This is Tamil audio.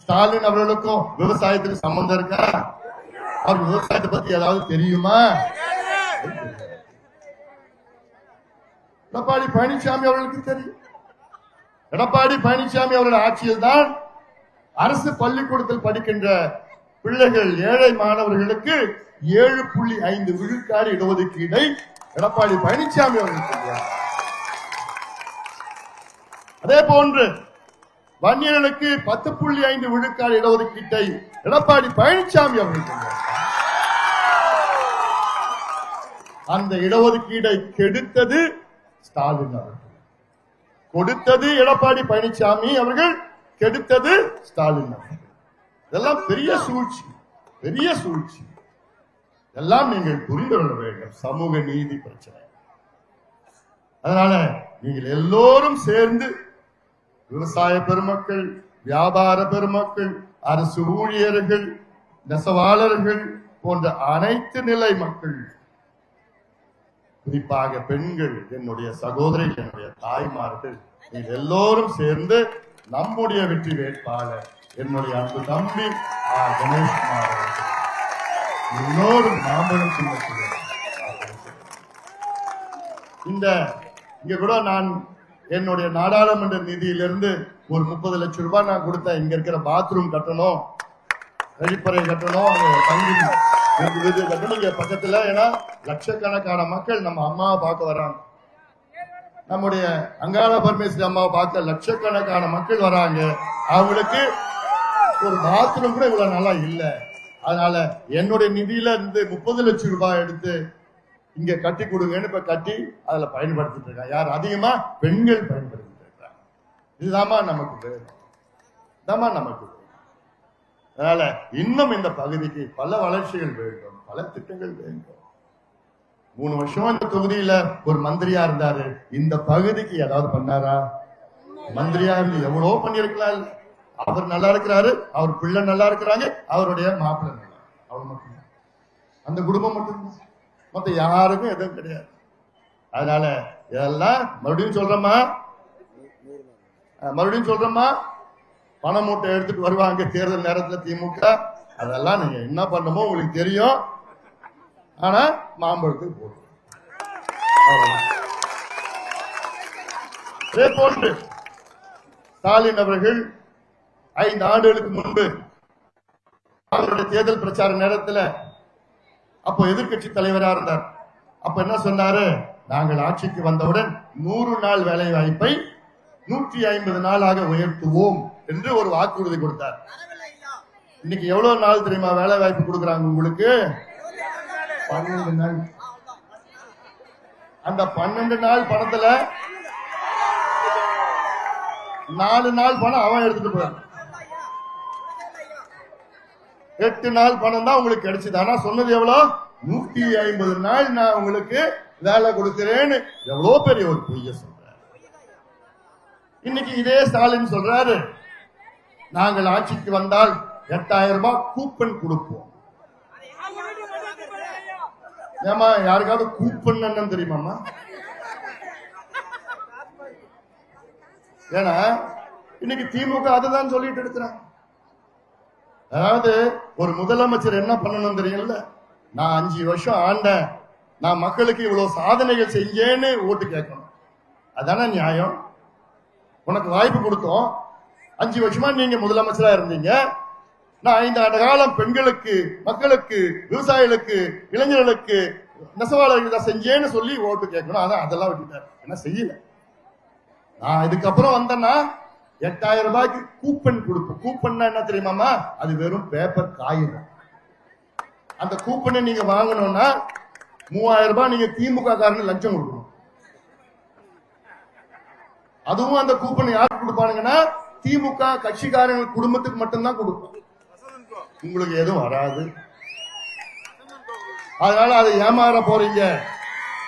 ஸ்டாலின் அவர்களுக்கும் விவசாயத்துக்கு சம்பந்தம் இருக்கா? அவர் விவசாயத்தை பத்தி ஏதாவது தெரியுமா? எடப்பாடி பழனிசாமி அவர்களுக்கு தெரியும். எடப்பாடி பழனிசாமி அவர்கள் ஆட்சியில் தான் அரசு பள்ளிக்கூடத்தில் படிக்கின்ற பிள்ளைகள் ஏழை மாணவர்களுக்கு 7.5 விழுக்காடு இடஒதுக்கீடை எடப்பாடி பழனிசாமி அவர்கள். அதே போன்று வன்னியர்களுக்கு 10.5 விழுக்காடு இடஒதுக்கீட்டை எடப்பாடி பழனிசாமி அவர்கள். அந்த இடஒதுக்கீடை கெடுத்தது ஸ்டாலின் அவர்கள், கொடுத்தது எடப்பாடி பழனிசாமி அவர்கள், கெடுத்தது ஸ்டாலின் அவர்கள். இதெல்லாம் பெரிய சூழ்ச்சி, பெரிய சூழ்ச்சி. எல்லாம் நீங்கள் புரிந்து கொள்ள வேண்டும். சமூக நீதி பிரச்சனை. அதனால நீங்கள் எல்லோரும் சேர்ந்து விவசாய பெருமக்கள், வியாபார பெருமக்கள், அரசு ஊழியர்கள், நெசவாளர்கள் போன்ற அனைத்து நிலை மக்கள், குறிப்பாக பெண்கள், என்னுடைய சகோதரி, என்னுடைய தாய்மார்கள், நீங்கள் எல்லோரும் சேர்ந்து நம்முடைய வெற்றி வேட்பாளர் என்னுடைய அன்பு தம்பி கணேஷ்குமார் அவர்கள் எல்லோரும் மாம்பழம் இங்க கூட நான் என்னுடைய நாடாளுமன்ற நிதியிலிருந்து ஒரு 30 லட்சம் ரூபாய் நான் கொடுத்தேன். இங்க இருக்கிற பாத்ரூம் கட்டணும், கழிப்பறை கட்டணும், தங்கி கட்டணும் இங்க பக்கத்துல. ஏன்னா லட்சக்கணக்கான மக்கள் நம்ம அம்மாவை பார்க்க வராங்க, நம்முடைய அங்காள பரமேஸ்வரி அம்மாவை பார்க்க லட்சக்கணக்கான மக்கள் வராங்க. அவங்களுக்கு ஒரு பாத்ரூம் கூட இவ்வளவு நல்லா இல்ல. அதனால என்னுடைய நிதியில இருந்து 30 லட்சம் ரூபாய் எடுத்து இங்க கட்டி கொடுங்கன்னு இப்ப கட்டி அதுல பயன்படுத்திட்டு இருக்காங்க. யார் அதிகமா? பெண்கள் பயன்படுத்திட்டு இருக்காங்க. இதுதாமா நமக்கு வேணும், இதாமா நமக்கு வேணும். அதனால இன்னும் இந்த பகுதிக்கு பல வளர்ச்சிகள் வேண்டும், பல திட்டங்கள் வேண்டும். 3 வருஷம் இந்த தொகுதியில ஒரு மந்திரியா இருந்தாரு. இந்த பகுதிக்கு ஏதாவது பண்ணாரா? மந்திரியா இருந்து எவ்வளவு பண்ணிருக்கலாம். அவர் நல்லா இருக்கிறாரு, அவர் பிள்ளை நல்லா இருக்கிறாங்க, அவருடைய மாப்பிள்ளை நல்லா, அவ்வளவு மட்டும், அந்த குடும்பம் மட்டும், மத்த யாருக்கும் எதுவும் கிடையாது. அதனால இதெல்லாம் மறுபடியும் சொல்றோமா, பண மூட்டை எடுத்துட்டு வருவாங்க தேர்தல் நேரத்துல திமுக. அதெல்லாம் நீங்க என்ன பண்ணமோ உங்களுக்கு தெரியும். ஆனா மாம்பழத்துக்கு போடுவோம். அதே போன்று ஸ்டாலின் அவர்கள் 5 ஆண்டுகளுக்கு முன்பு அவருடைய தேர்தல் பிரச்சார நேரத்தில் அப்போ எதிர்கட்சி தலைவராக இருந்தார். அப்ப என்ன சொன்னாரு? நாங்கள் ஆட்சிக்கு வந்தவுடன் 100 நாள் வேலை வாய்ப்பை 150 நாளாக உயர்த்துவோம் என்று ஒரு வாக்குறுதி கொடுத்தார். இன்னைக்கு எவ்வளவு நாள் தெரியுமா வேலை வாய்ப்பு கொடுக்கறாங்க உங்களுக்கு? 12 நாள். அந்த 12 நாள் பணத்துல 4 நாள் பணம் அவன் எடுத்துட்டு போறான். 8 நாள் பணம் தான் உங்களுக்கு கிடைச்சது. ஆனா சொன்னது எவ்வளவு? 150 நாள் நான் உங்களுக்கு வேலை கொடுக்கிறேன்னு எவ்வளவு பெரிய ஒரு பொய்ய சொல்றாரு. இன்னைக்கு இதே ஸ்டாலின் சொல்றாரு, நாங்கள் ஆட்சிக்கு வந்தால் 8000 ரூபாய் கூப்பன் கொடுப்போம். ஏமா யாருக்காவது கூப்பன் என்னன்னு தெரியுமாமா? ஏன்னா இன்னைக்கு திமுக அதுதான் சொல்லிட்டு இருக்கிறாங்க. அதாவது ஒரு முதலமைச்சர் என்ன பண்ணணும் தெரியல, நான் 5 வருஷம் ஆண்டேன், நான் மக்களுக்கு இவ்வளவு சாதனைகள் செஞ்சேன்னு ஓட்டு கேட்கணும். அதான நியாயம்? உனக்கு வாய்ப்பு கொடுத்தோம், 5 வருஷமா நீங்க முதலமைச்சரா இருந்தீங்க, நான் 5 ஆண்டு காலம் பெண்களுக்கு, மக்களுக்கு, விவசாயிகளுக்கு, இளைஞர்களுக்கு, நெசவாளர்களுக்கு செஞ்சேன்னு சொல்லி ஓட்டு கேட்கணும். அதான் அதெல்லாம் விட்டுட்டாரு, என்ன செய்யல. நான் இதுக்கப்புறம் வந்தேன்னா 8000 ரூபாய்க்கு கூப்பன் கொடுப்போம். கூப்பன் என்ன தெரியுமாமா? அது வெறும் பேப்பர் காகிதம். அந்த கூப்பனை நீங்க வாங்கணும்னா 3000 ரூபாய் நீங்க திமுக காரன்னு லஞ்சம் கொடுக்கணும். அதுவும் அந்த கூப்பன் யாருக்கு கொடுப்பானுங்கன்னா திமுக கட்சிக்காரங்க குடும்பத்துக்கு மட்டும்தான் கொடுப்போம், உங்களுக்கு எதுவும் வராது. அதனால அதை ஏமாற போறீங்க.